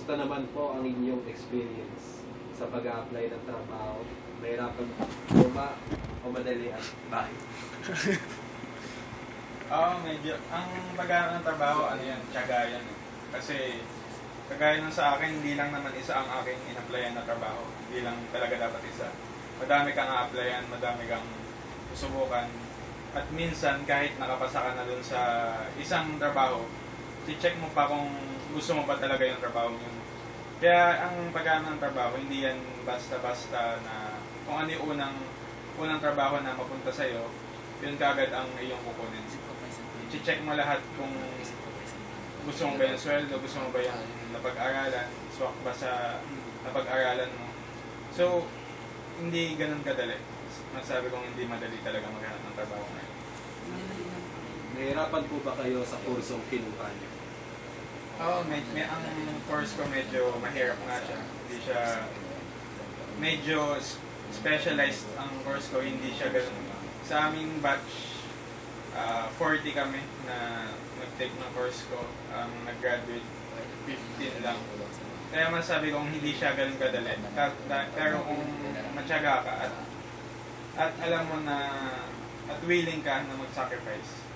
Gusto naman po ang inyong experience sa pag-a-apply ng trabaho? Mahirapan po ba o madalian? Bakit? Oo, medyo. Ang pag-aaral ng trabaho, ano yan, tiyaga yan. Kasi, kagaya ng sa akin, hindi lang naman isa ang aking in-applyan na trabaho. Hindi lang talaga dapat isa. Madami kang a-applyan, madami kang susubukan. At minsan, kahit nakapasa ka na dun sa isang trabaho, i-check mo pa kung gusto mo pa talaga yung trabaho yun. Kaya ang pag-aaral ng trabaho, hindi yan basta-basta na kung ano yung unang trabaho na mapunta sa'yo, yun kagad ang iyong kukunin. I-check mo lahat kung gusto mo ba yung sweldo, gusto mo ba yung napag-aralan, swak ba sa napag-aralan mo. So, hindi ganun kadali. Masabi kong hindi madali talaga maghanap ng trabaho ngayon. Nahirapan po ba kayo sa kursong kinuha niyo? Oo, ang course ko medyo mahirap nga siya. Hindi siya, medyo specialized ang course ko, hindi siya ganun. Sa aming batch, 40 kami na nag-take ng course ko. Nag-graduate, 15 lang. Kaya masabi kong hindi siya ganun kadali. Pero kung matyaga ka at alam mo na at willing ka na mag-sacrifice,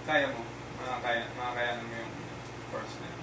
kaya mo, makakayanan mo yung course na yun.